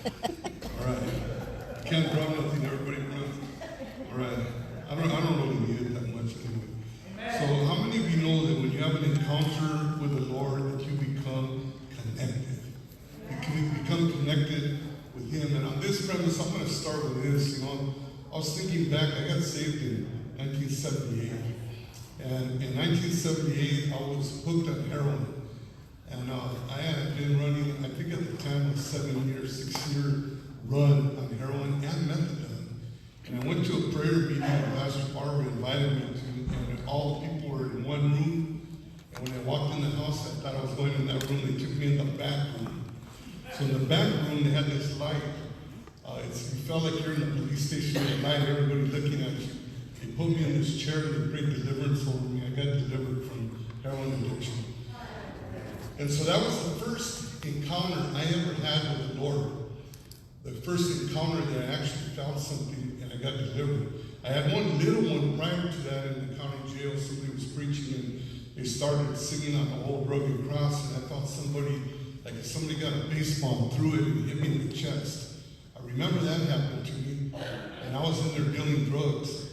All right. Can't draw nothing, everybody runs. All right. I don't really need it that much anyway. So how many of you know that when you have an encounter with the Lord that you become connected? You can become connected with Him. And on this premise, I'm going to start with this. I was thinking back, I got saved in 1978. And in 1978, I was hooked on heroin. And I had been running, I think at the time, a 6-year run on heroin and methadone. And I went to a prayer meeting that Pastor Barbara invited me to, and all the people were in one room. And when I walked in the house, I thought I was going in that room. They took me in the back room. So in the back room, they had this light. You felt like you're in a police station at night, everybody looking at you. They put me in this chair and they prayed deliverance over me. I got delivered from heroin addiction. And so that was the first encounter I ever had with the Lord. The first encounter that I actually found something and I got delivered. I had one little one prior to that in the county jail. Somebody was preaching and they started singing on the old rugged cross, and I thought somebody got a baseball and threw it and hit me in the chest. I remember that happened to me, and I was in there dealing drugs.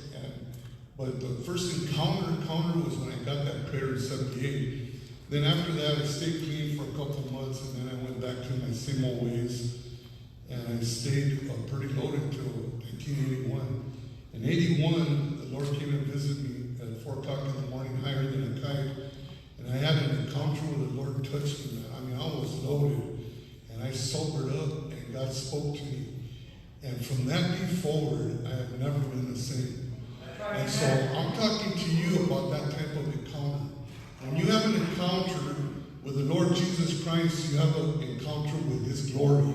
But the first encounter was when I got that prayer in 78. Then after that, I stayed clean for a couple of months, and then I went back to my same old ways. And I stayed pretty loaded until 1981. In 81, the Lord came and visited me at 4 o'clock in the morning, higher than a kite. And I had an encounter where the Lord touched me. I mean, I was loaded. And I sobered up, and God spoke to me. And from that day forward, I have never been the same. And so I'm talking to you about that type of encounter. When you have an encounter with the Lord Jesus Christ, you have an encounter with His glory.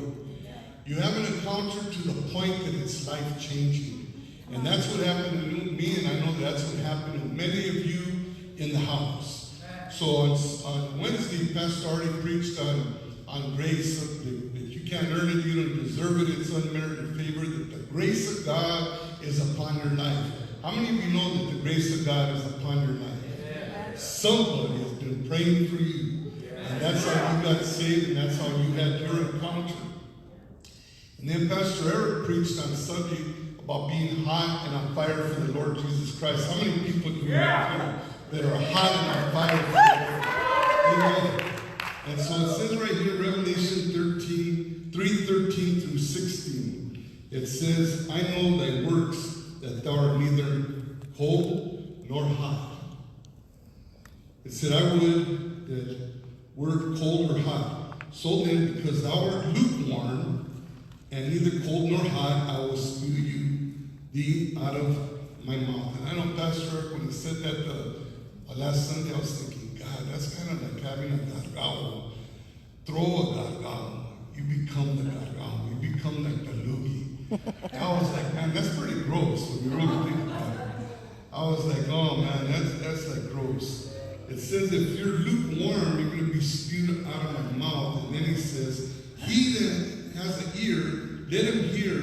You have an encounter to the point that it's life-changing. And that's what happened to me, and I know that's what happened to many of you in the house. So on Wednesday, Pastor already preached on grace, that you can't earn it, you don't deserve it, it's unmerited favor, that the grace of God is upon your life. How many of you know that the grace of God is upon your life? Somebody has been praying for you. And that's how you got saved, and that's how you had your encounter. And then Pastor Eric preached on Sunday about being hot and on fire for the Lord Jesus Christ. How many people do you have here that are hot and on fire for the Lord? Amen. And so it says right here, Revelation 3:13 through 16. It says, I know thy works, that thou art neither cold nor hot. It said, I would that were cold or hot. So then, because thou art lukewarm, and neither cold nor hot, I will spew thee out of my mouth. And I know Pastor Eric, when he said that last Sunday, I was thinking, God, that's kind of like having a gargao. Throw a gargao. You become the gargao. You become like the loogie. I was like, man, that's pretty gross when you really think about it. I was like, oh man, that's like gross. It says if you're lukewarm, you're going to be spewed out of my mouth. And then he says, he that has an ear, let him hear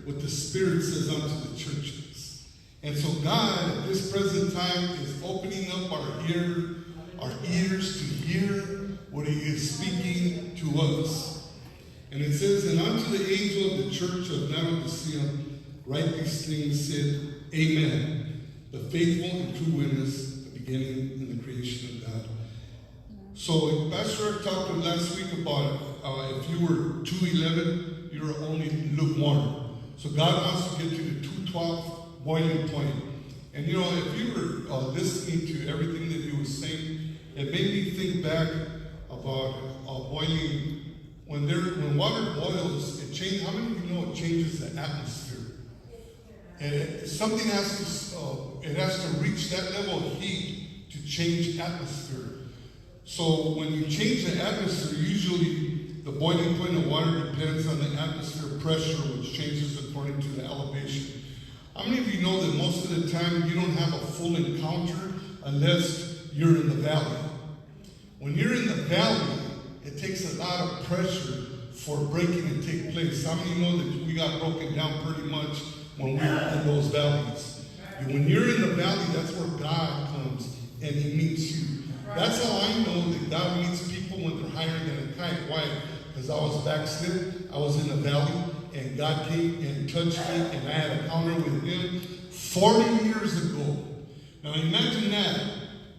what the Spirit says unto the churches. And so God, at this present time, is opening up our ears to hear what He is speaking to us. And it says, and unto the angel of the church of Laodicea, write these things, said, Amen, the faithful and true witness, the beginning and the creation of God. So Pastor Eric talked last week about if you were 211, you were only lukewarm. So God wants to get you to 212 boiling point. And you know, if you were listening to everything that he was saying, it made me think back about boiling. When water boils, it changes. How many of you know it changes the atmosphere? And something has to reach that level of heat to change atmosphere. So when you change the atmosphere, usually the boiling point of water depends on the atmosphere pressure, which changes according to the elevation. How many of you know that most of the time you don't have a full encounter unless you're in the valley? When you're in the valley, it takes a lot of pressure for breaking to take place. How many know that we got broken down pretty much when we were in those valleys? And when you're in the valley, that's where God comes and He meets you. That's how I know that God meets people when they're higher than a kite. Why? because I was backslid. I was in the valley, and God came and touched me, and I had an encounter with Him 40 years ago. Now imagine that.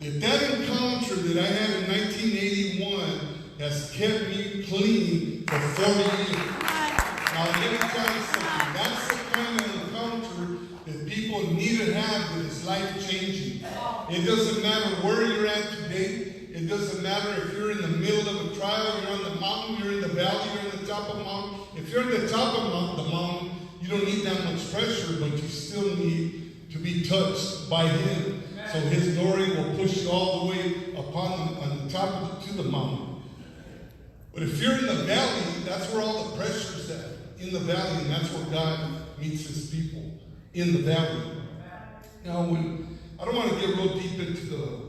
That encounter that I had in 1981 has kept me clean for 40 years. Now let me tell you something. That's the kind of encounter that people need to have that is life-changing. It doesn't matter where you're at today. It doesn't matter if you're in the middle of a trial, you're on the mountain, you're in the valley, you're on the top of the mountain. If you're at the top of the mountain, you don't need that much pressure, but you still need to be touched by Him. So His glory will push you all the way on the top to the mountain. But if you're in the valley, that's where all the pressure's at. In the valley, and that's where God meets His people. In the valley. Now, I don't want to get real deep into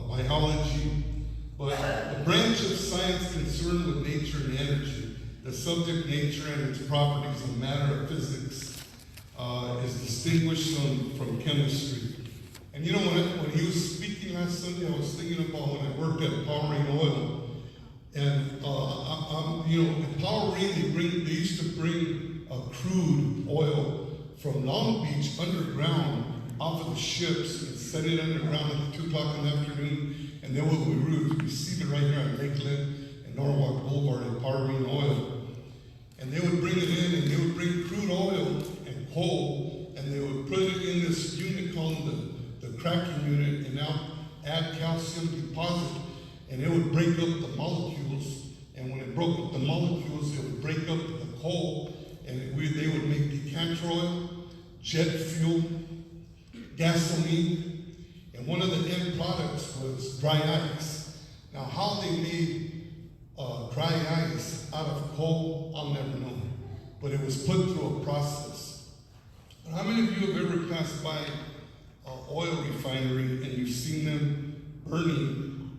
biology, but the branch of science concerned with nature and energy, the subject nature and its properties in matter of physics, is distinguished from chemistry. And you know, when he was speaking last Sunday, I was thinking about when I worked at Power Rain Oil. And, in Power Rain, they used to bring crude oil from Long Beach underground off of the ships and set it underground at 2 o'clock in the afternoon. And then what we route, we see it right here on Lakeland and Norwalk Boulevard at Power Rain Oil. And they would bring it in, and they would bring crude oil and coal, and they would put it in this unit called the cracking unit, and now add calcium deposit, and it would break up the molecules. And when it broke up the molecules, it would break up the coal, and they would make decanter oil, jet fuel, gasoline, and one of the end products was dry ice. Now, how they made dry ice out of coal, I'll never know. But it was put through a process. But how many of you have ever passed by an oil refinery and you've seen them burning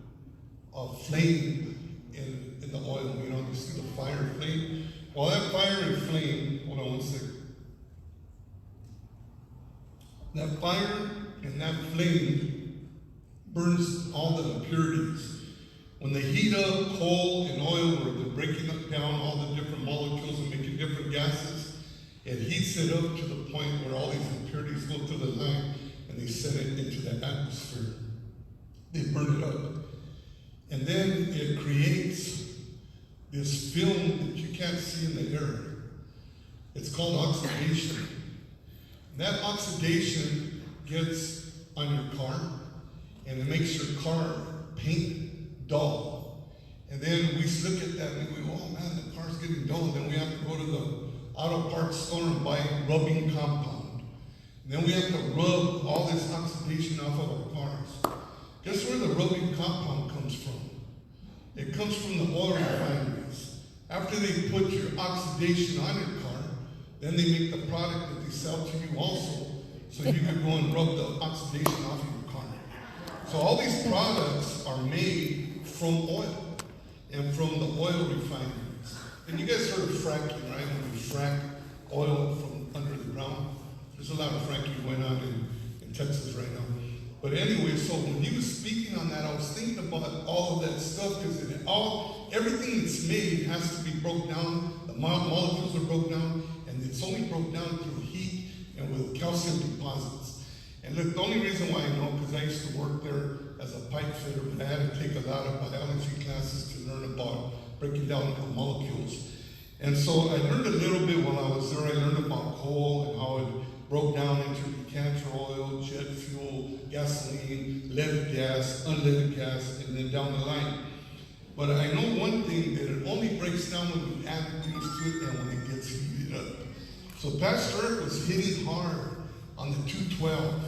a flame in the oil? You know, you see the fire flame. Well, that fire and flame, hold on one second. That fire and that flame burns all the impurities. When they heat up coal and oil, where they're breaking up down all the different molecules and making different gases, it heats it up to the point where all these impurities go through the line and they send it into the atmosphere. They burn it up. And then it creates this film that you can't see in the air. It's called oxidation. And that oxidation gets on your car, and it makes your car paint dull. And then we look at that and we go, oh man, the car's getting dull. And then we have to go to the auto parts store and buy rubbing compound. And then we have to rub all this oxidation off of our cars. Guess where the rubbing compound comes from? It comes from the oil refineries. After they put your oxidation on your car, then they make the product that they sell to you also, so you can go and rub the oxidation off of your car. So all these products are made from oil and from the oil refineries. And you guys heard of fracking, right? When we frack oil from under the ground. There's a lot of fracking going on in Texas right now. But anyway, so when he was speaking on that, I was thinking about all of that stuff, because everything that's made has to be broke down. The molecules are broke down, and it's only broke down through heat and with calcium deposits. And look, the only reason why I know, because I used to work there as a pipe fitter, but I had to take a lot of biology classes to learn about breaking down the molecules. And so I learned a little bit while I was there. I learned about coal and how it broke down into decanter oil, jet fuel, gasoline, leaded gas, unleaded gas, and then down the line. But I know one thing, that it only breaks down when you add things to it and when it gets heated up. So Pastor Eric was hitting hard on the 212.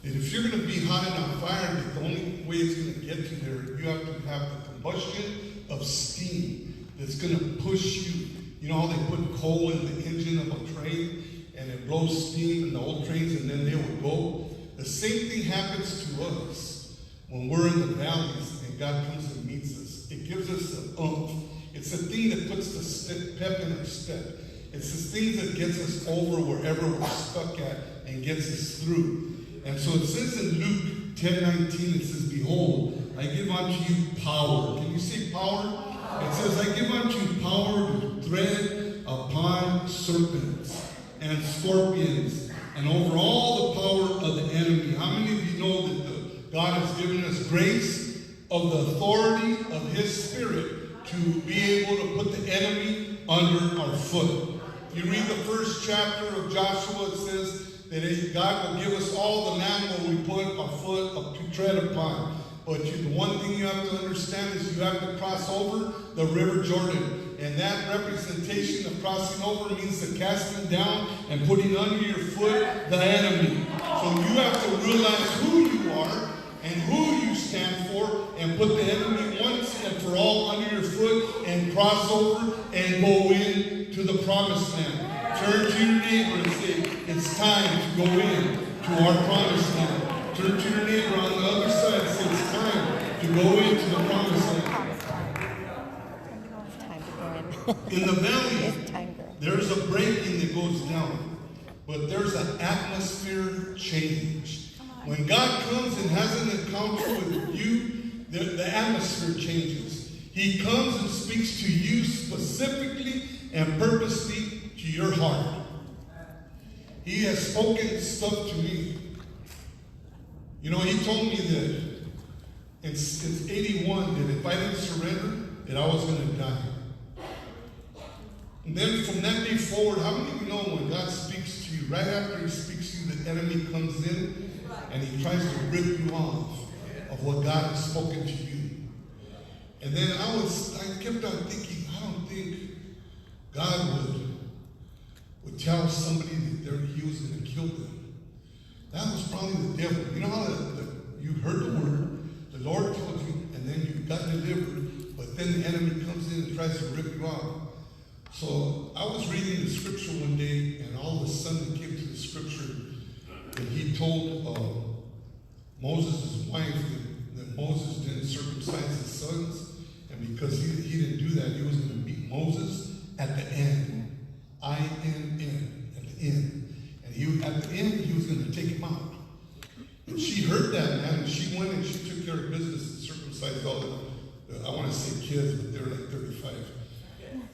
That if you're going to be hot and on fire, that the only way it's going to get you there, you have to have the combustion of steam that's going to push you. You know how they put coal in the engine of a train and it blows steam in the old trains and then they would go? The same thing happens to us when we're in the valleys and God comes and meets us. It gives us an oomph. It's the thing that puts the pep in our step. It's the thing that gets us over wherever we're stuck at and gets us through. And so it says in Luke 10:19, it says, behold, I give unto you power. Can you say power? It says, I give unto you power to tread upon serpents and scorpions and over all the power of the enemy. How many of you know that God has given us grace of the authority of His Spirit to be able to put the enemy under our foot? You read the first chapter of Joshua, it says that God will give us all the land where we put our foot up to tread upon. But the one thing you have to understand is you have to cross over the River Jordan. And that representation of crossing over means the casting down and putting under your foot the enemy. So you have to realize who you are and who you stand for and put the enemy once and for all under your foot and cross over and go into the promised land. Turn to your neighbor and say, it's time to go in to our promised land. Turn to your neighbor on the other side and say, it's time to go into the promised land. In the valley, there's a breaking that goes down, but there's an atmosphere change. When God comes and has an encounter with you, the atmosphere changes. He comes and speaks to you specifically and purposely to your heart. He has spoken stuff to me. You know, He told me that in 81 that if I didn't surrender, that I was going to die. And then from that day forward, how many of you know when God speaks to you, right after He speaks to you, the enemy comes in and he tries to rip you off of what God has spoken to you. And then I kept on thinking, I don't think God would tell somebody that He was going to kill them. That was probably the devil. You know how you heard the word, the Lord told you, and then you got delivered, but then the enemy comes in and tries to rip you off. So I was reading the scripture one day, and all of a sudden it came to the scripture, and He told Moses' wife that Moses didn't circumcise his sons, and because he didn't do that, he was going to beat Moses at the end. I-N-N, at the end. And at the end, he was going to take him out. And she heard that, man, and she went and she took care of business and circumcised all the, I want to say kids, but they're like 35.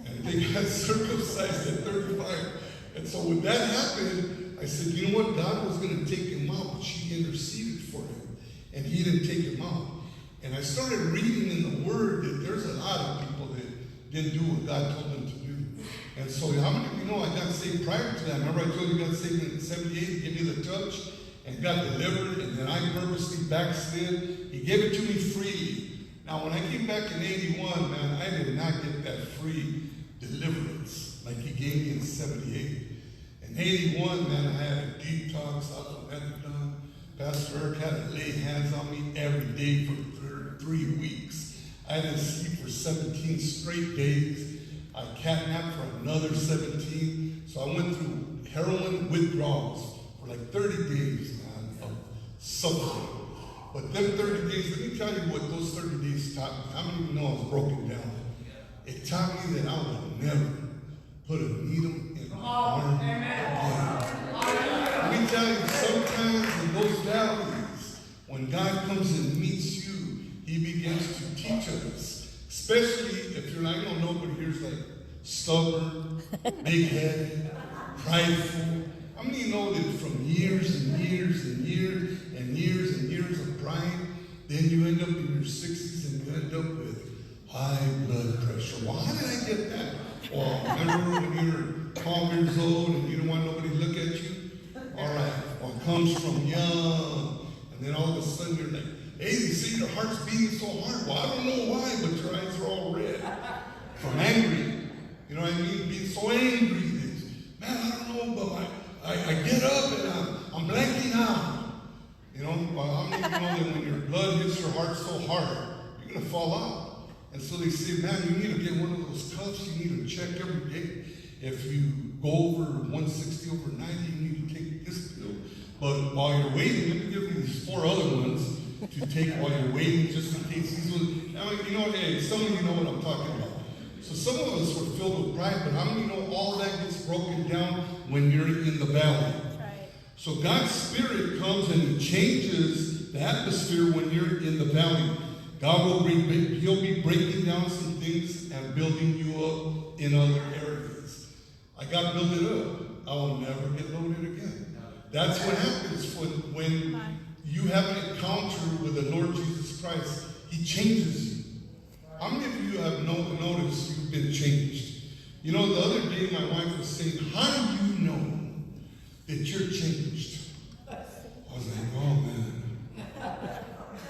And they got circumcised at 35. And so when that happened, I said, you know what? God was going to take him out, but she interceded for him. And He didn't take him out. And I started reading in the Word that there's a lot of people that didn't do what God told them to do. And so how many of you know I got saved prior to that? Remember I told you I got saved in 78, He gave me the touch and got delivered, and then I purposely backslid. He gave it to me freely. Now when I came back in 81, man, I did not get that free deliverance like He gave me in 78. In 81, man, I had a detox, alpha-methadone. Pastor Eric had to lay hands on me every day for 3 weeks. I didn't sleep for 17 straight days. I catnapped for another 17. So I went through heroin withdrawals for like 30 days, man, of suffering. But them 30 days, let me tell you what those 30 days taught me. How many of you know I was broken down? It taught me that I would never put a needle in my arm again. Let me tell you, sometimes in those valleys, when God comes and meets you, He begins to teach us. Especially if you're like, I don't know, but here's like stubborn, big-headed, prideful. How many of you know that from years and years and years and years and years of pride, then you end up in your 60s and you end up with high blood pressure? Well, how did I get that? Well, remember when you're 12 years old and you don't want nobody to look at you? All right. Well, it comes from young. And then all of a sudden you're like, hey, you see your heart's beating so hard. Well, I don't know why, but your eyes are all red. From angry. You know what I mean? Being so angry that, man, I don't know, but I get up and I'm blanking out. You know, well, how many of you know that when your blood hits your heart so hard, you're going to fall out? And so they say, man, you need to get one of those cuffs. You need to check every day. If you go over 160 over 90, you need to take this pill. But while you're waiting, let me give you these 4 other ones to take while you're waiting, just in case these ones. Now, you know, hey, some of you know what I'm talking about. So some of us were filled with pride, but how many know all that gets broken down when you're in the valley? Right. So God's Spirit comes and changes the atmosphere when you're in the valley. He'll be breaking down some things and building you up in other areas. I got built up. I will never get loaded again. That's what happens when you have an encounter with the Lord Jesus Christ. He changes you. How many of you have noticed you've been changed? You know, the other day my wife was saying, how do you know that you're changed? I was like, oh man.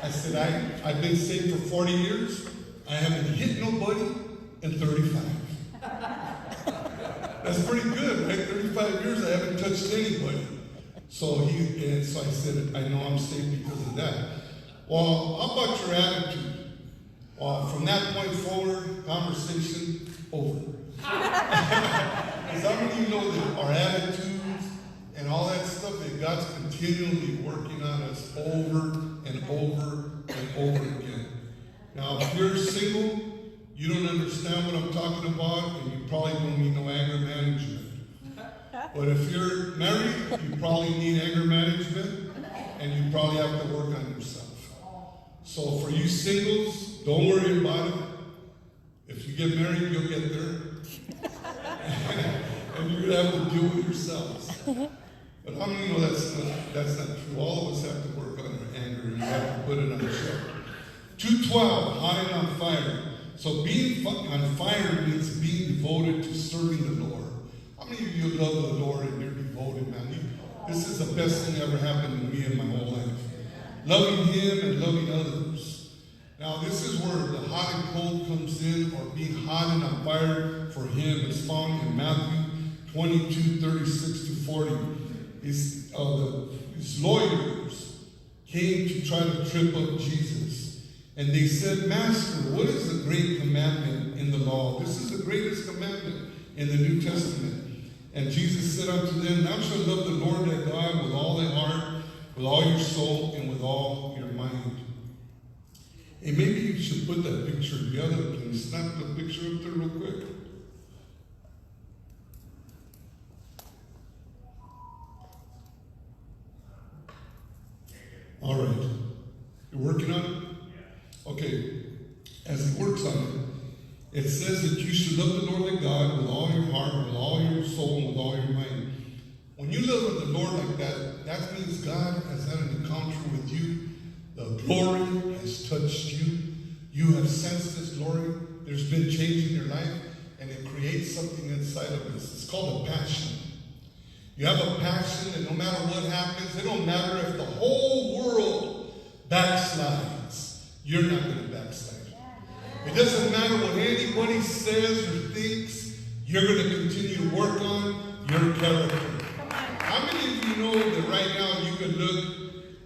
I said, I've been saved for 40 years. I haven't hit nobody in 35. That's pretty good, right? 35 years, I haven't touched anybody. So I said, I know I'm saved because of that. Well, how about your attitude? From that point forward, conversation over. Because how many of you know that our attitudes and all that stuff, that God's continually working on us over and over and over again. Now, if you're single, you don't understand what I'm talking about, and you probably don't need no anger management. But if you're married, you probably need anger management, and you probably have to work on yourself. So for you singles, don't worry about it. If you get married, you'll get there. And you're going to have to deal with yourselves. But how many know that's not true? All of us have to work on our anger, and you have to put it on check. 2:12, hot and on fire. So being on fire means being devoted to serving the Lord. How many of you love the Lord and you're devoted, man? This is the best thing ever happened to me in my whole life. Loving Him and loving others. Now, this is where the hot and cold comes in, or being hot and on fire for Him is found in Matthew 22:36-40. These lawyers came to try to trip up Jesus. And they said, Master, what is the great commandment in the law? This is the greatest commandment in the New Testament. And Jesus said unto them, Thou shalt love the Lord thy God with all thy heart, with all your soul, and with all your mind. Hey, maybe you should put that picture together. Can you snap the picture up there real quick? All right. You're working on it? Okay. As He works on it, it says that you should love the Lord thy God with all your heart, with all your soul, and with all your mind. When you love the Lord like that, that means God has had an encounter with you. The glory has touched you. You have sensed His glory. There's been change in your life, and it creates something inside of us. It's called a passion. You have a passion, and no matter what happens, it don't matter if the whole world backslides. You're not going to backslide. It doesn't matter what anybody says or thinks. You're going to continue to work on your character. How many of you know that right now you could look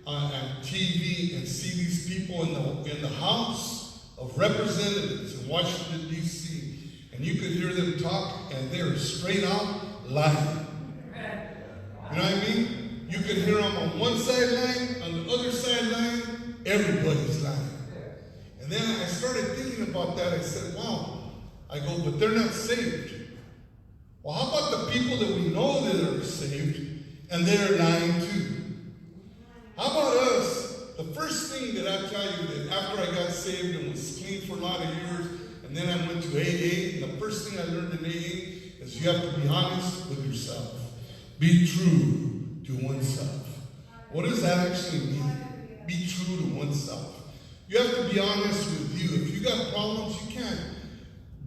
on TV and see these people in the House of Representatives in Washington, D.C., and you could hear them talk, and they're straight out lying. You know what I mean? You could hear them on one sideline, on the other sideline, everybody's lying. And then I started thinking about that. I said, wow. I go, but they're not saved. Well, how about the people that we know that are saved, and they're lying too? How about us? The first thing that I tell you, that after I got saved and was clean for a lot of years, and then I went to AA, and the first thing I learned in AA is you have to be honest with yourself. Be true to oneself. What does that actually mean? Be true to oneself. You have to be honest with you. If you got problems, you can't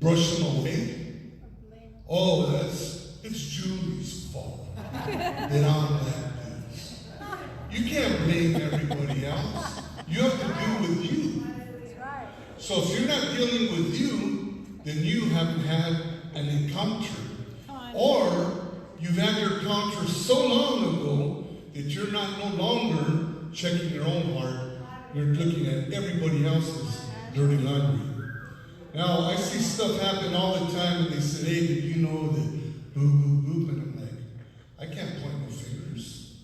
brush them away. Oh, it's Julie's fault that I'm like this. You can't blame everybody else. You have to deal with you. So if you're not dealing with you, then you haven't had an encounter. Or you've had your encounter so long ago that you're not no longer checking your own heart. You're looking at everybody else's dirty laundry. Now, I see stuff happen all the time, and they say, hey, did you know that boop, boop, boop? And I'm like, I can't point no fingers.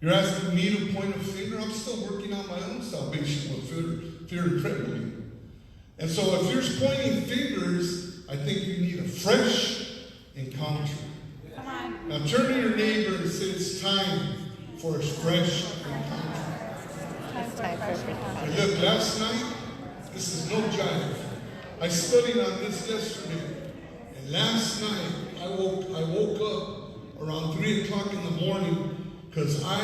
You're asking me to point a finger? I'm still working on my own salvation with fear and trembling. And so if you're pointing fingers, I think you need a fresh encounter. Come on. Now turn to your neighbor and say, it's time for a fresh encounter. Look, last night, This is no jive. I studied on this yesterday. And last night, I woke up around 3 o'clock in the morning because I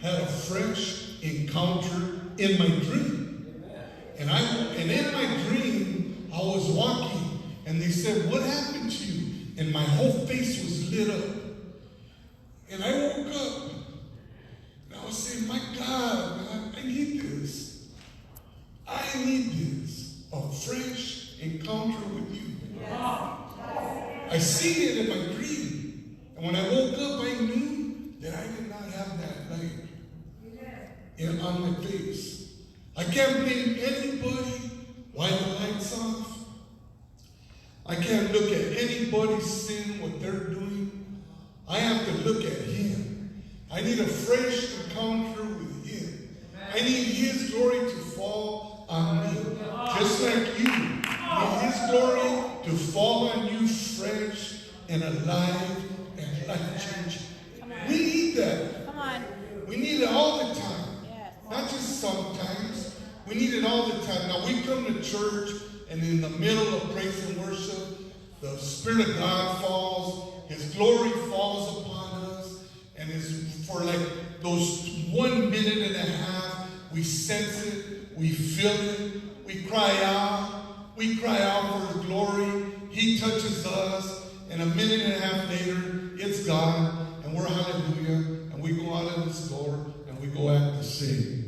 had a fresh encounter in my dream. And in my dream, I was walking, and they said, "What happened to you?" And my whole face was lit up. And I woke up, and I was saying, "My God, man, I need this. I need this. A fresh encounter with you." I seen it in my dream. And when I woke up, I knew that I did not have that light on my face. I can't blame anybody why the light's off. I can't look at anybody's sin, what they're doing. I have to look at Him. I need a fresh encounter with Him. I need His glory to fall on me. Just like you need His glory to fall on you fresh and alive and life-changing. We need that. Come on. We need it all the time. Yes. Not just sometimes. We need it all the time. Now we come to church, and in the middle of praise and worship, the Spirit of God falls. His glory falls upon us. And it's for like those 1 minute and a half, we sense it, we feel it, we cry out. We cry out for His glory. He touches us, and a minute and a half later, it's gone, and we're hallelujah, and we go out of this door, and we go out to sing.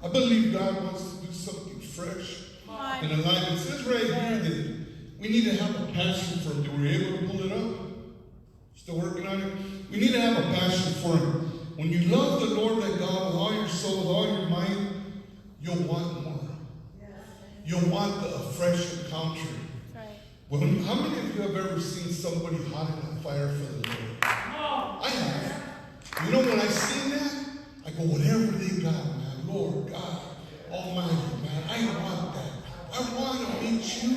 I believe God wants to do something fresh and alive. It says right here that we need to have a passion for Him. Were you able to pull it up? Still working on it? We need to have a passion for Him. When you love the Lord thy God with all your soul, with all your mind, you'll want more. You'll want a fresh encounter. Well, how many of you have ever seen somebody hot and on fire for the Lord? I have. You know, when I seen that, I go, whatever they got, man, Lord God Almighty, man, I want that. I want to meet you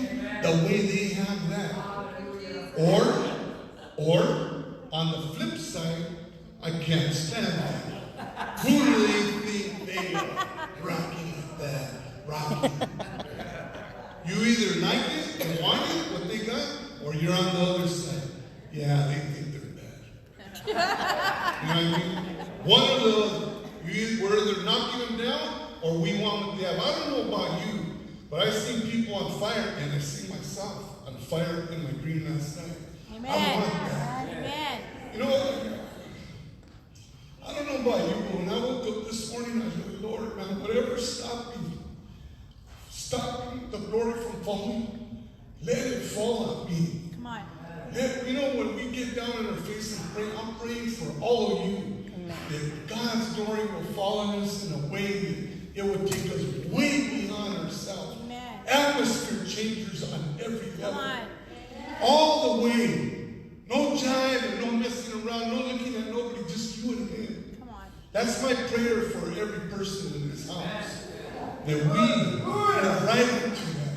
the way they have that. Or, on the flip side, I can't stand that. Who do they think they are? Rocking like that. Rocking. You either like it and want it, what they got, or you're on the other side. Yeah, they think they're bad. You know what I mean? One or the other. We're either knocking them down, or we want what they have. I don't know about you, but I've seen people on fire, and I see myself on fire in my dream last night. Amen. I want that. Amen. You know what? I don't know about you, but when I woke up this morning, I said, Lord, man, whatever stopped the glory from falling, let it fall on me. Come on. You know, when we get down on our face and pray, I'm praying for all of you. That God's glory will fall on us in a way that it would take us way beyond ourselves. Amen. Atmosphere changers on every level. Come on. All the way. No jive and no messing around, no looking at nobody, just you and Him. Come on. That's my prayer for every person in this house. That we are right into that.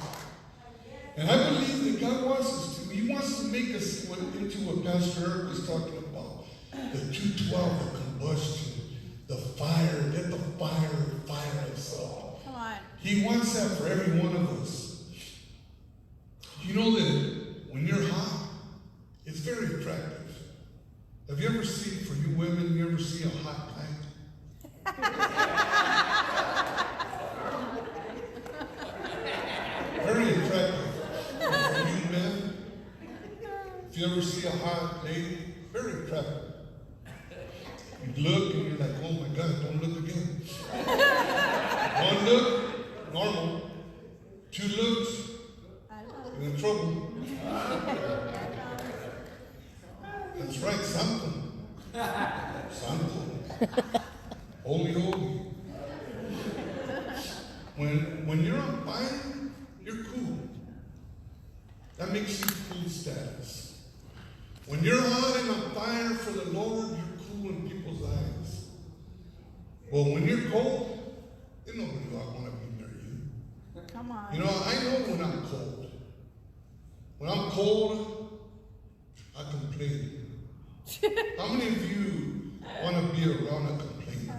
And I believe that God wants us to. He wants to make us into what Pastor Eric was talking about. The 212, the combustion, the fire. Let the fire us up. Come on. He wants that for every one of us. You know that when you're hot, it's very attractive. Have you ever seen, for you women, you ever see a hot guy? Very attractive. For you men, if you ever see a hot lady, very attractive. You look and you're like, oh my God, don't look again. One look, normal. 2 looks, you're in trouble. That's right, something. Holy. When you're on fire, you're cool. That makes you cool status. When you're hot and on fire for the Lord, you're cool in people's eyes. Well, when you're cold, there's nobody who want to be near you. Come on. You know, I know when I'm cold. When I'm cold, I complain. How many of you want to be around a complainer?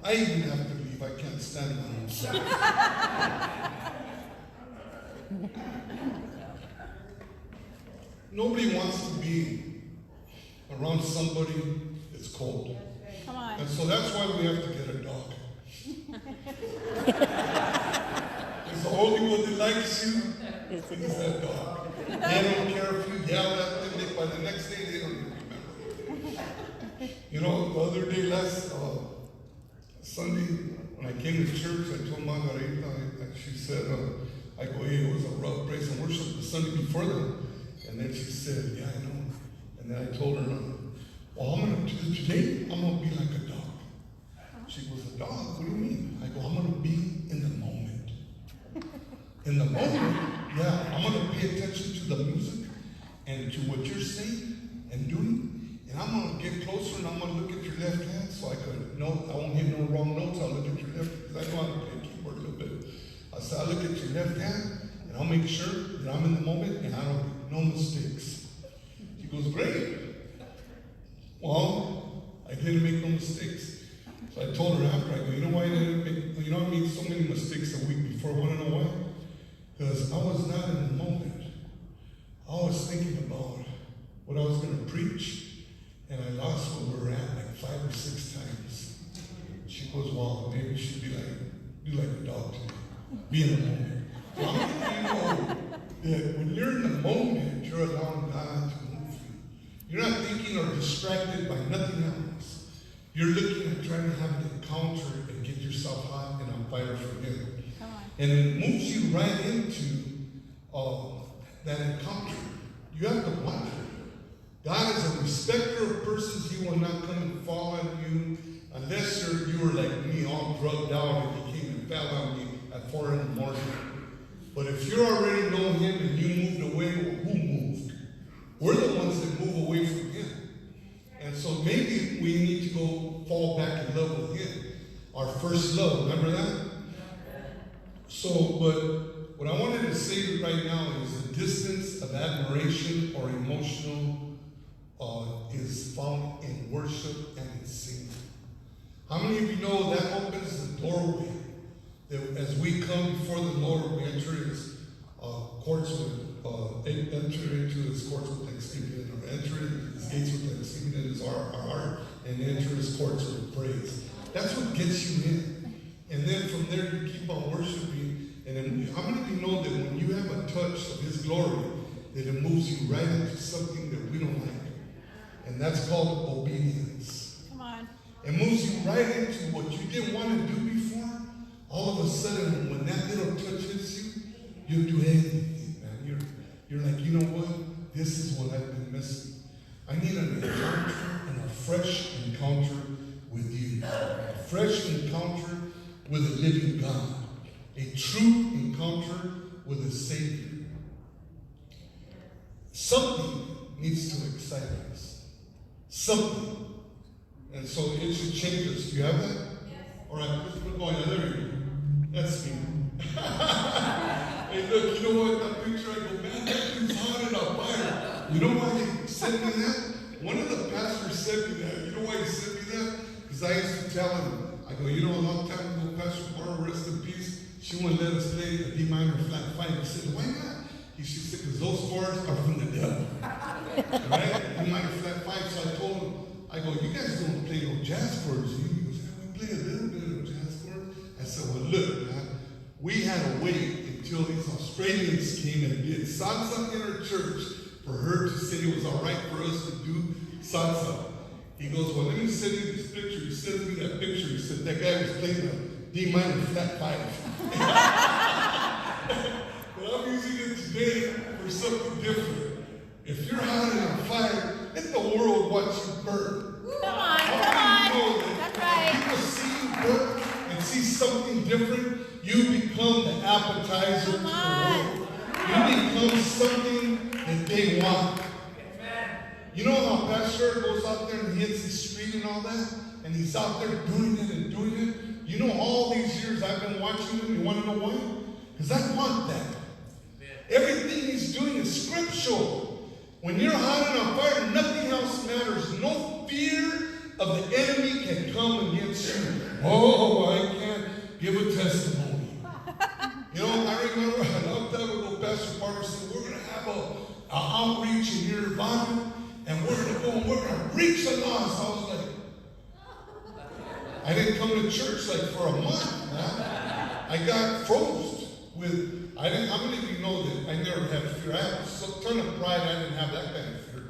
I even have to leave. I can't stand my own self. Nobody wants to be around somebody that's cold. Come on. And so that's why we have to get a dog. It's the only one that likes you is that dog. They don't care if you yell at them. By the next day, they don't even remember. You know, the other day, last Sunday, when I came to church, I told Margarita, she said, I go, hey, it was a rough praise and worship the Sunday before that. And then she said, yeah, I know. And then I told her, well, today, I'm going to be like a dog. She goes, a dog? What do you mean? I go, I'm going to be in the moment. In the moment, yeah, I'm going to pay attention to the music and to what you're saying and doing. And I'm going to get closer and I'm going to look at your left hand so I won't hit no wrong notes. I'll look at your left, because I know how to play a keyboard a little bit. I said, I'll look at your left hand and I'll make sure that I'm in the moment and I don't make no mistakes. She goes, great. Well, I didn't make no mistakes. So I told her after, I go, you know why I didn't make, you know I made so many mistakes a week before? Want to know why? Because I was not in the moment. I was thinking about what I was going to preach, and I lost where we were at like 5 or 6 times. She goes, well, maybe you should be like a dog to me. Be in the moment. Well, how many of you know that when you're in the moment, you're allowing God to move you? You're not thinking or distracted by nothing else. You're looking at trying to have an encounter and get yourself hot and on fire for Him. And it moves you right into that encounter. You have to wonder. God is a respecter of persons. He will not come and fall on you unless you were like me, all drugged out, and He came and fell on me at 4 in the morning. But if you already know Him and you moved away, well, who moved? We're the ones that move away from Him. And so maybe we need to go fall back in love with Him. Our first love, remember that? So, but what I wanted to say right now is the distance of admiration or emotional is found in worship and in singing. How many of you know that opens the doorway that as we come before the Lord, we enter His courts with enter into His courts with thanksgiving, or enter into His gates with thanksgiving in His heart, and enter His courts with praise. That's what gets you in. And then from there you keep on worshiping. And then how many of you know that when you have a touch of His glory, that it moves you right into something that we don't like? And that's called obedience. Come on. It moves you right into what you didn't want to do before. All of a sudden, when that little touch hits you, you'll do anything, man. You're like, you know what? This is what I've been missing. I need an encounter and a fresh encounter with you. A fresh encounter with a living God. A true encounter with a Savior. Something needs to excite us. Something. And so it should change us. Do you have that? Yes. All right, let's put going. There you go. That's me. Hey, look, you know what? That picture, I go, man, that thing's hot and on fire. You know why they sent me that? One of the pastors sent me that. You know why he sent me that? Because I used to tell him, I go, you know, a long time ago, Pastor Barr, rest in peace, she wouldn't let us play a D minor flat 5. He said, why not? She said, because those chords are from the devil. Right? D minor flat 5. So I told him, I go, you guys don't play no jazz chords. He goes, yeah, we play a little bit of jazz chords. I said, well, look, man, we had to wait until these Australians came and did salsa in our church for her to say it was all right for us to do salsa. He goes, well, let me send you this picture. He sends me that picture. He said, that guy was playing a D minor flat 5. But I'm using it today for something different. If you're hot and on fire, let the world watch you burn. Come on, come on. That's right. People see you burn and see something different, you become the appetizer to the world. You become something that they want. You know how Pastor goes out there and he hits the street and all that? And he's out there doing it and doing it. You know, all these years I've been watching him. You want to know why? Because I want that. Everything he's doing is scriptural. When you're hot and on fire, nothing else matters. No fear of the enemy can come against you. Oh, I can't give a testimony. You know, I remember a long time ago, Pastor Parker said, we're going to have an outreach in your Nevada, and we're going to go and we're going to reach the lost. I was like, I didn't come to church like for a month, man. I got froze with, how many of you know that I never had fear? I have a ton of pride, I didn't have that kind of fear.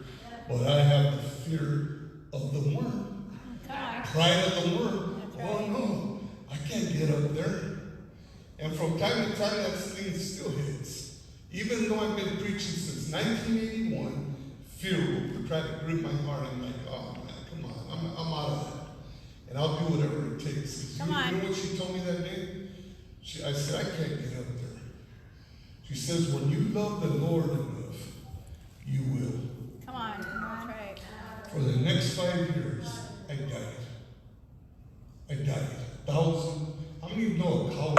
But I have the fear of the worm. Pride of the worm. Oh no, I can't get up there. And from time to time, that thing still hits. Even though I've been preaching since 1981, fear will try to grip my heart. I'm like, oh man, come on, I'm out of that. And I'll do whatever it takes. You know what she told me that day? I said, I can't get up there. She says, when you love the Lord enough, you will. Come on. That's right. For the next 5 years, I died. I died. 1,000. How many of you know a coward?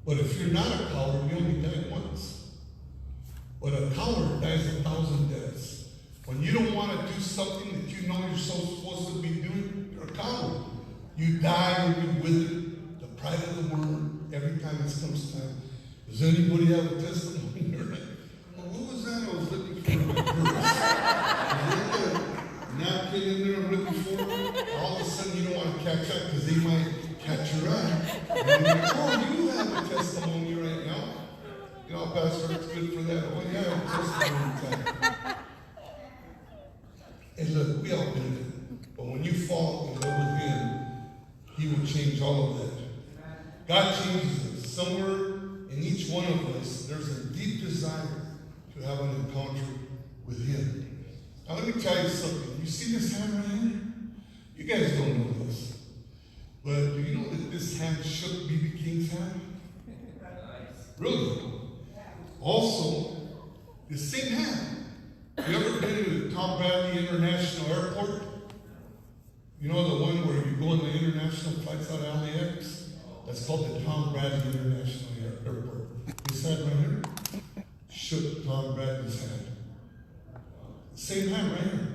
But if you're not a coward, you only die once. But a coward dies 1,000 deaths. When you don't want to do something that you know you're supposed to be doing, you're a coward. You die and you wither. The pride of the worm, every time this comes time. Does anybody have a testimony? You're like, well, what was that? I was looking for my purse. Is there a napkin in there I'm looking for? All of a sudden you don't want to catch up because they might catch your eye. And you're like, oh, you have a testimony right now. You know, Pastor, it's good for that. Oh, yeah, I have a testimony time. And look, we all been there. But when you fall in love with Him, He will change all of that. God changes us. Somewhere in each one of us, there's a deep desire to have an encounter with Him. Now let me tell you something. You see this hand right here? You guys don't know this. But do you know that this hand shook B.B. King's hand? Really? Also, the same hand. You ever been to Tom Bradley International Airport? You know the one where you go on the international flights out of LAX? That's called the Tom Bradley International Airport. This hand right here shook Tom Bradley's hand. Same hand right here.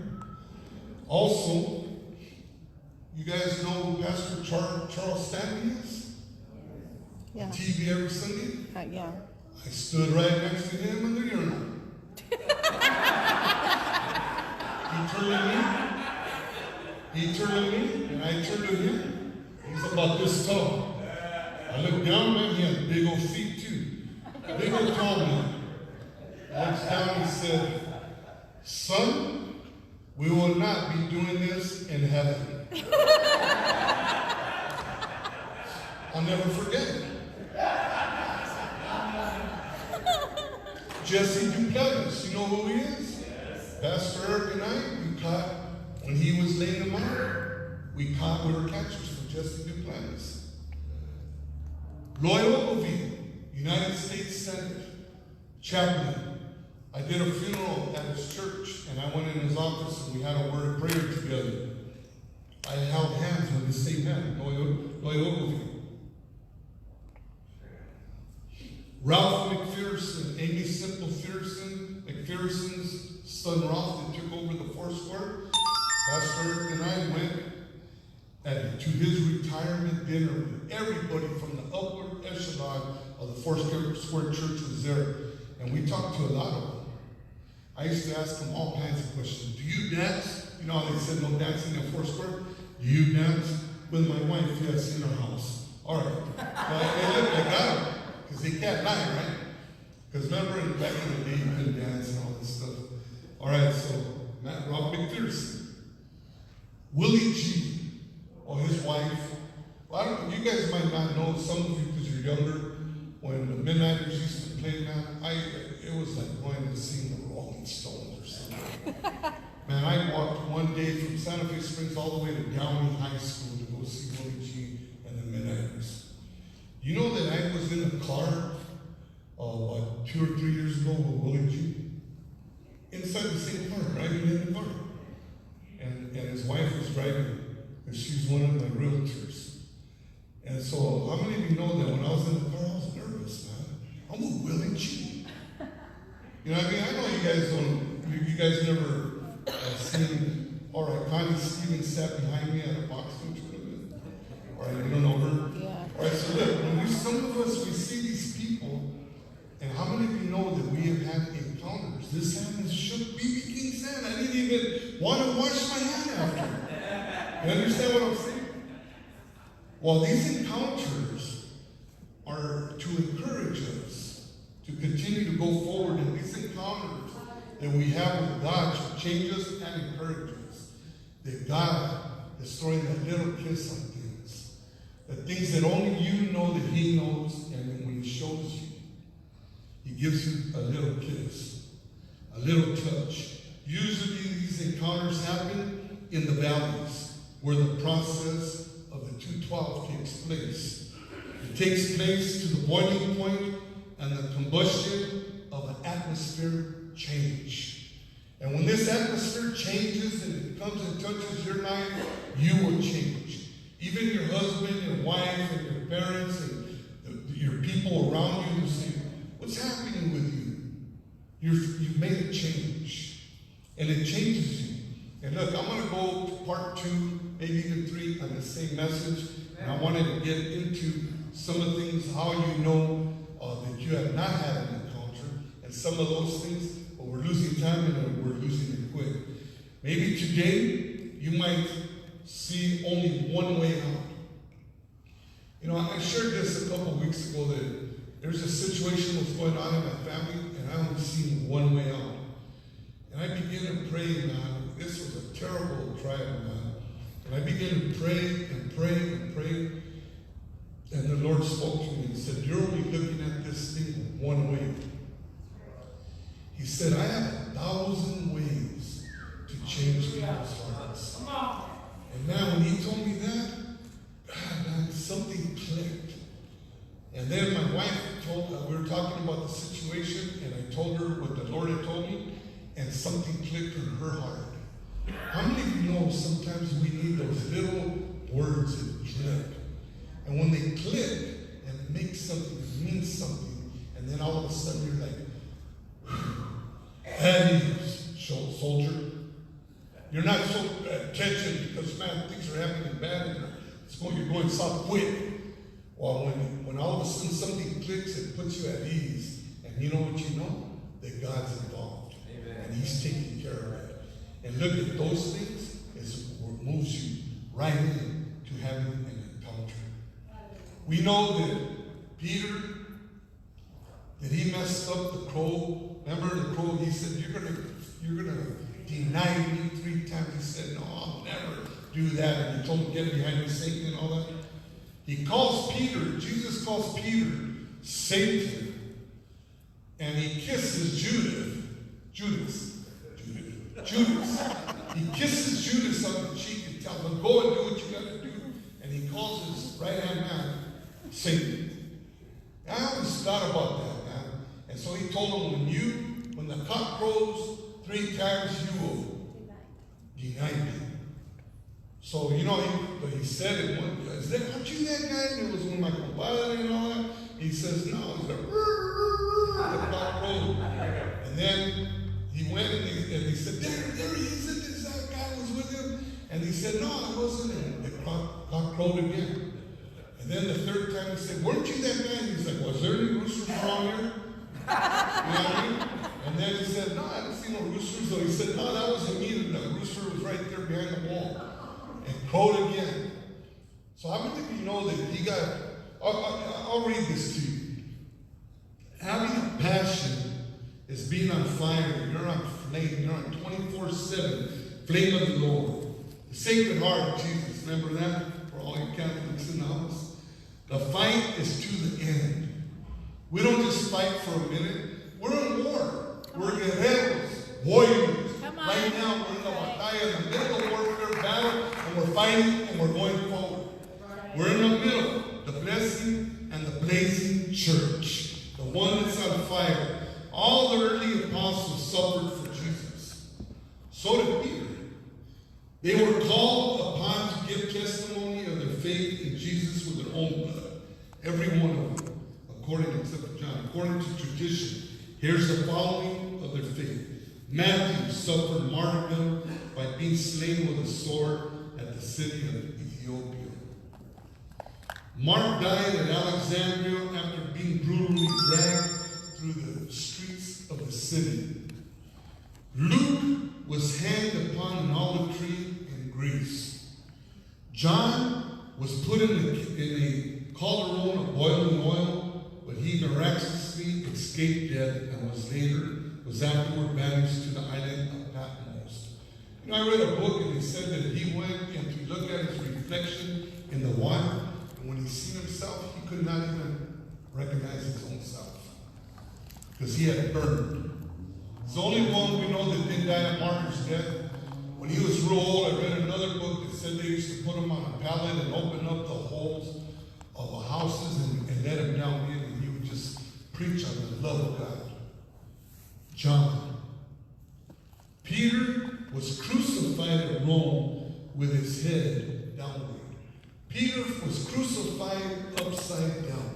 Also, you guys know who Pastor Charles Stanley is? Yeah. TV every Sunday? Yeah. I stood right next to him in the urinal. He turned to me, and I turned to him. He's about this tall. I looked down, man, he had big old feet too. Big old tall man. He looks down and said, son, we will not be doing this in heaven. I'll never forget it. Jesse Duplantis, you know who he is? Pastor Eric and I, we caught, when he was laying them out, we were catchers for Jesse Duplantis. Lloyd Ogilvie, United States Senate, chaplain. I did a funeral at his church, and I went in his office, and we had a word of prayer together. I held hands with the same man, Lloyd Ogilvie. Ralph McPherson, Amy Simple McPherson's son Ralph, that took over the Foursquare. Pastor Eric and I went to his retirement dinner with everybody from the upper echelon of the Foursquare Church was there. And we talked to a lot of them. I used to ask them all kinds of questions. Do you dance? You know how they said no dancing at Foursquare? Do you dance? With my wife, yes, in our house. All right. I got them. Because they can't lie, right? Because remember, back in the day, you couldn't dance and all this stuff. All right, so Ralph McPherson. Willie G, or his wife. Well, I don't know, you guys might not know, some of you because you're younger, when the Midnighters used to play, man, it was like going to see the Rolling Stones or something. Man, I walked one day from Santa Fe Springs all the way to Downey High School to go see Willie G and the Midnighters. You know that I was in a car about 2 or 3 years ago with Willie G? Inside the same car, driving in the car. And his wife was driving, and she's one of my realtors. And so, how many of you know that when I was in the car, I was nervous, man? I'm a willing cheat. You know what I mean? I know you guys don't, you guys never seen, all right, Connie Stevens sat behind me at a boxing tournament. All right, you don't know her? Yeah. All right, so look, when some of us, we see these people, and how many of you know that we have had encounters? This hand has shook B.B. King's hand. I didn't even want to wash my hand after. You understand what I'm saying? Well, these encounters are to encourage us to continue to go forward, and these encounters that we have with God should change us and encourage us. That God is throwing that little kiss on things. The things that only you know that He knows, and when He shows you, He gives you a little kiss, a little touch. Usually these encounters happen in the valleys where the process of the 212 takes place. It takes place to the boiling point and the combustion of an atmospheric change. And when this atmosphere changes and it comes and touches your life, you will change. Even your husband, your wife, and your parents, and your people around you will say, what's happening with you? You've made a change. And it changes you. And look, I'm going to go to part 2, maybe even 3 on the same message. And I wanted to get into some of the things, how you know that you have not had an encounter, and some of those things, but we're losing time and we're losing it quick. Maybe today you might see only one way out. You know, I shared this a couple of weeks ago that there's a situation that's going on in my family, and I only seen one way out. And I began to pray, man. This was a terrible trial, man. And I began to pray and pray and pray. And the Lord spoke to me and said, you're only looking at this thing one way. He said, I have 1,000 ways to change people's hearts. And man, when He told me that, God, man, something clicked. And then my wife we were talking about the situation, and I told her what the Lord had told me, and something clicked in her heart. How many of you know sometimes we need those little words that click? And when they click and it makes something, it means something, and then all of a sudden you're like, at ease, soldier. You're not so attention because, man, things are happening bad and you're going south quick. Well, when all of a sudden something clicks, it puts you at ease. And you know what you know? That God's involved. Amen. And He's taking care of it. And look at those things is what moves you right in to having an encounter. We know that Peter, that he messed up the crow. Remember the crow? He said, you're gonna deny me 3 times. He said, no, I'll never do that. And he told him, get behind me, Satan, and all that. He calls Peter, Jesus calls Peter Satan. And he kisses Judas. He kisses Judas on the cheek and tells him, go and do what you got to do. And he calls his right-hand man Satan. I always thought about that, man. And so he told him, when the cock crows 3 times, you will deny me. So, you know, he said it one day, aren't you that guy? And it was when my compadre and all that. He says, no. He's like, the cock crowed. And then he went and he said, there he is. That guy was with him. And he said, no, I wasn't. And the cock crowed again. And then the 3rd time he said, weren't you that guy? And he's like, was there any roosters around here? You know what I mean? And then he said, no, I didn't see no roosters. So he said, no, that wasn't me. The rooster was right there behind the wall. And crowed again. So how many of you know that he got, I'll read this to you. Having a passion is being on fire. You're on flame. You're on 24/7 flame of the Lord. The Sacred Heart of Jesus. Remember that? For all you Catholics in the house. The fight is to the end. We don't just fight for a minute. We're in war. We're guerreros, warriors. Right now, we're in the batalla, in the middle of warfare battle, and we're fighting and we're going forward. We're in the middle, the blessing and the blazing church, the one that's on fire. All the early apostles suffered for Jesus. So did Peter. They were called upon to give testimony of their faith in Jesus with their own blood. Every one of them. except for John, according to tradition, here's the following of their faith. Matthew suffered martyrdom by being slain with a sword at the city of Ethiopia. Mark died at Alexandria after being brutally dragged through the streets of the city. Luke was hanged upon an olive tree in Greece. John was put in a cauldron of boiling oil, but he miraculously escaped death and was afterward banished to the island of Patmos. You know, I read a book and it said that he went and to look at his reflection in the water, and when he seen himself, he could not even recognize his own self because he had burned. He's the only one we know that didn't die a martyr's death. When he was real old, I read another book that said they used to put him on a pallet and open up the holes of the houses and let him down in, and he would just preach on the love of God. John. Peter was crucified at Rome with his head downward. Peter was crucified upside down.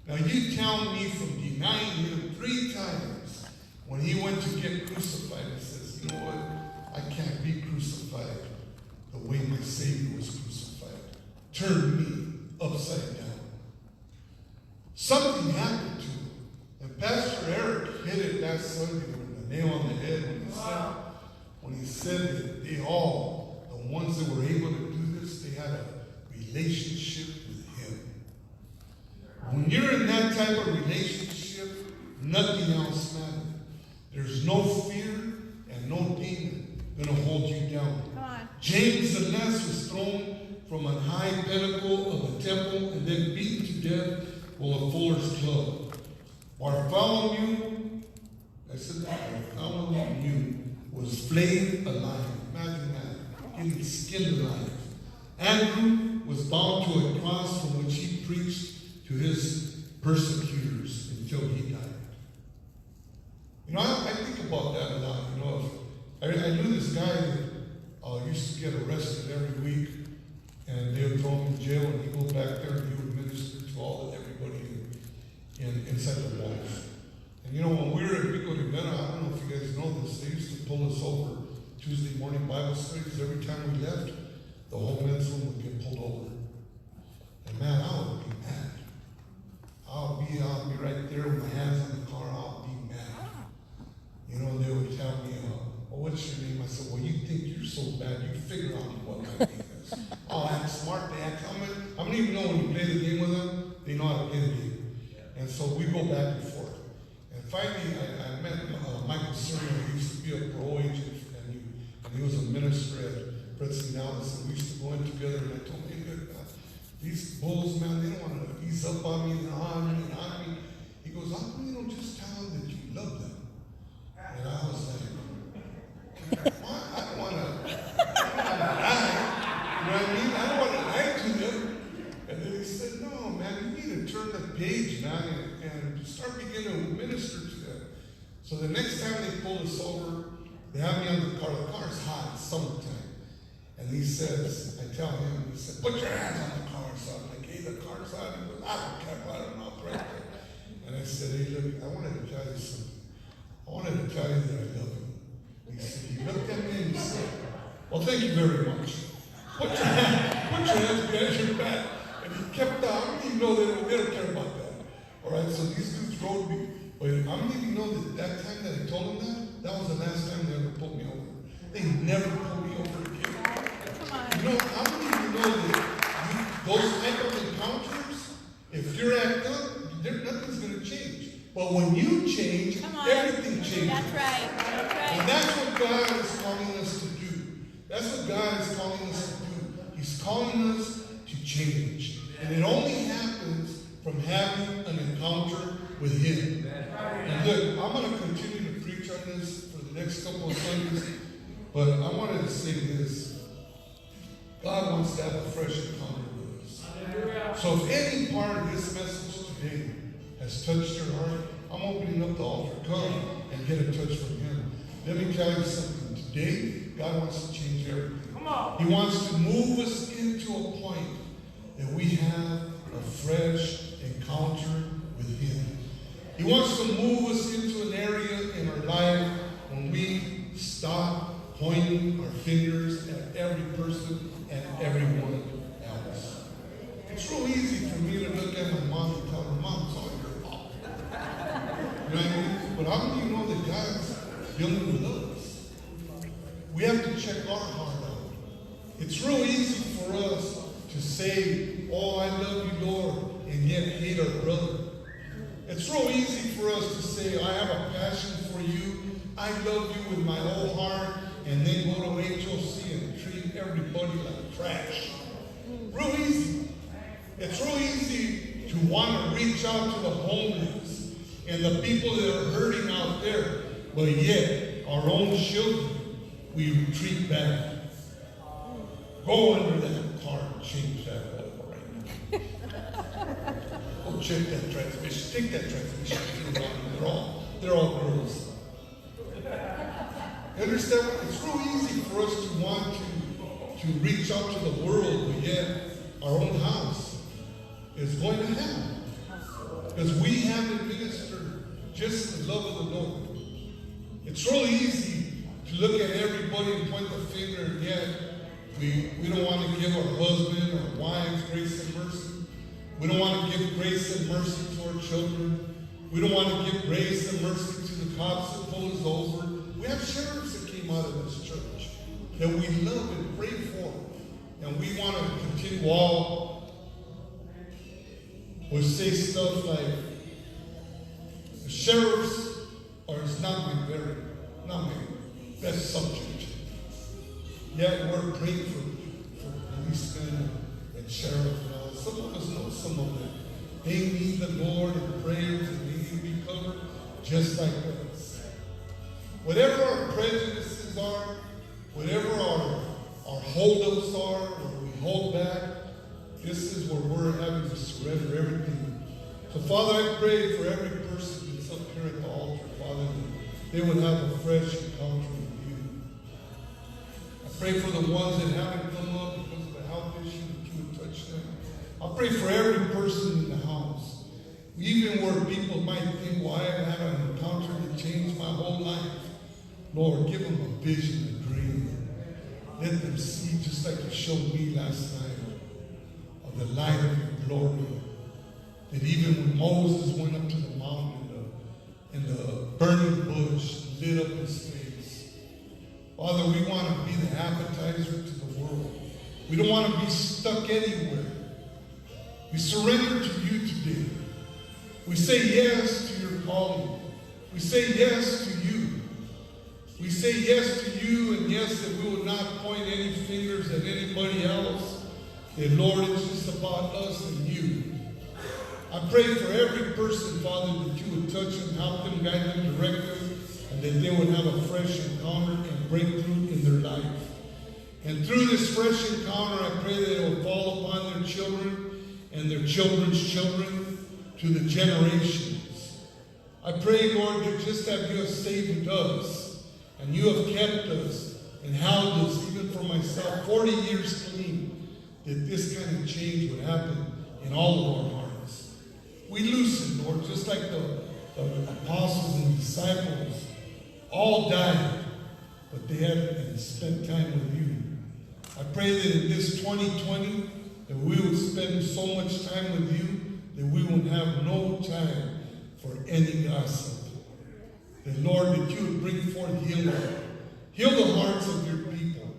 Now you tell me from denying him 3 times when he went to get crucified, he says, you know what? I can't be crucified the way my Savior was crucified. Turn me upside down. Something happened to him. And Pastor Eric hit it last Sunday with a nail on the head when he said that they all, the ones that were able to do this, they had a relationship with him. When you're in that type of relationship, nothing else matters. There's no fear and no demon going to hold you down. Come on. James the Less was thrown from a high pinnacle of the temple and then beaten to death with a fuller's club. Bartholomew was flayed alive. Imagine that. Getting skinned alive. Andrew was bound to a cross from which he preached to his persecutors until he died. You know, I think about that a lot. You know, I knew this guy that used to get arrested every week, and they would throw him in jail, and he'd go back there and he would minister to everybody inside the walls. And you know, when we were at Pico de Mena, I don't know if you guys know this, they used to pull us over Tuesday morning Bible study, because every time we left, the whole men's room would get pulled over. And man, I would be mad. I'll be right there with my hands on the car, I'll be mad. You know, they would tell me, what's your name? I said, well, you think you're so bad, you figure out what my name is. I'll act smart, they act, how many of you know when you play the game with them, they know how to play the game? And so we go back and forth. And finally, I met Michael Sermon, who used to be a parole agent, and he was a minister at Preston Dallas, and we used to go in together, and I told him, hey, these bulls, man, they don't want to ease up on me and on me and on me. He goes, how come you don't just tell them that you love them? And I was like, I don't want to lie. You know what I mean? I don't want to lie to them. And then he said, no, man, you need to turn the page, man, and start beginning to minister to them. So the next time they pull us over, they have me on the car. The car's hot, it's summertime. And he says, I tell him, he said, put your hands on the car. So I'm like, hey, the car's hot. He goes, I don't care about it, I'll right there. And I said, hey, look, I wanted to tell you something. I wanted to tell you that I love you. He said, he looked at me and he said, well, thank you very much. Put your hands behind your back. And he kept on. I don't even know they don't care about that. All right, so these dudes rode me. But I don't even know that time that I told them that was the last time they ever pulled me over. They never pulled me over again. You know, how many of you know that those type of encounters, if you're acting up, nothing's going to change. But when you change, everything changes. That's right. That's right. And that's what God is calling us to do. That's what God is calling us to do. He's calling us to change. And it only happens from having an encounter with Him. And look, I'm going to continue to preach on this for the next couple of Sundays, but I wanted to say this. God wants to have a fresh encounter with us. So if any part of this message today has touched your heart, I'm opening up the altar. Come and get a touch from Him. Let me tell you something. Today, God wants to change everything. He wants to move us into a point that we have a fresh encounter with Him. He wants to move us into an area in our life when we stop pointing our fingers at every person and everyone else. It's real easy for me to look at my mom and tell her, Mom, it's all your fault. You know what I mean? But how do you know that God's dealing with us? We have to check our heart out. It's real easy for us to say, oh, I love you, Lord, and yet hate our brother. It's real easy for us to say, I have a passion for you, I love you with my whole heart, and then go to HOC and treat everybody like trash. Real easy. It's real easy to want to reach out to the homeless and the people that are hurting out there, but yet our own children we treat bad. Go under that car and change that oil right now. Go check that transmission. Take that transmission. They're all girls. You understand what? It's real easy for us to want to reach out to the world, but yet our own house is going to hell. Because we haven't ministered just the love of the Lord. It's real easy to look at everybody and point the finger, and yet we don't want to give our husband or wives grace and mercy. We don't want to give grace and mercy to our children. We don't want to give grace and mercy to the cops that pull us over. We have sheriffs that came out of this church that we love and pray for. And we want to continue all. We say stuff like, the sheriffs it's not my best subject. Yet we're praying for policemen and sheriffs and all that. Some of us know some of them. They need the Lord in prayers and they need to be covered just like us. Whatever our prejudices are, whatever our holdups are, where we hold back, this is where we're having to surrender everything. So Father, I pray for every person that's up here at the altar, Father, that they would have a fresh encounter with you. I pray for the ones that haven't come up because of the health issue, that you would touch them. I pray for every person in the house, even where people might think, well, I have had an encounter that changed my whole life. Lord, give them a vision, a dream. Let them see, just like you showed me last night, of the light of your glory. That even when Moses went up to the mountain and the burning bush lit up his face. Father, we want to be the appetizer to the world. We don't want to be stuck anywhere. We surrender to you today. We say yes to your calling. We say yes to you. We say yes to you, and yes, that we will not point any fingers at anybody else. That, Lord, it's just about us and you. I pray for every person, Father, that you would touch them, help them, guide them, direct them, and that they would have a fresh encounter and breakthrough in their life. And through this fresh encounter, I pray that it will fall upon their children and their children's children to the generations. I pray, Lord, that just as you have saved us and you have kept us and held us, even for myself, 40 years clean, that this kind of change would happen in all of our hearts. We loosen, Lord, just like the apostles and disciples all died, but they had spent time with you. I pray that in this 2020, that we would spend so much time with you that we would have no time for any gossip. That, Lord, that you would bring forth healing. Heal the hearts of your people.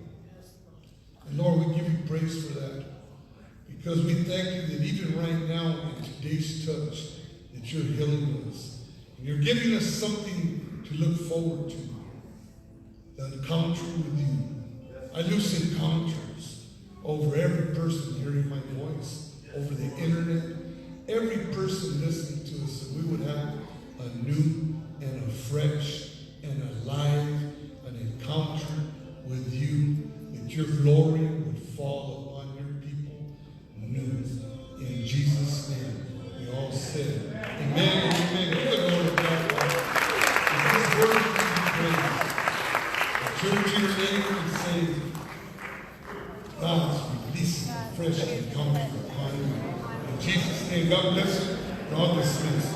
And Lord, we give you praise for that. Because we thank you that even right now in today's touch, that you're healing us. And you're giving us something to look forward to. The encounter with you. I loose encounters over every person hearing my voice, over the internet, every person listening to us, that we would have a new and a fresh and alive an encounter with you, that your glory would fall upon your people new. In Jesus' name, we all said, amen and amen. Give the Lord a clap. This word to be praised. Turn to your neighbor and say, God's releasing a fresh encounter upon you. In Jesus' name, God bless you. You're all dismissed.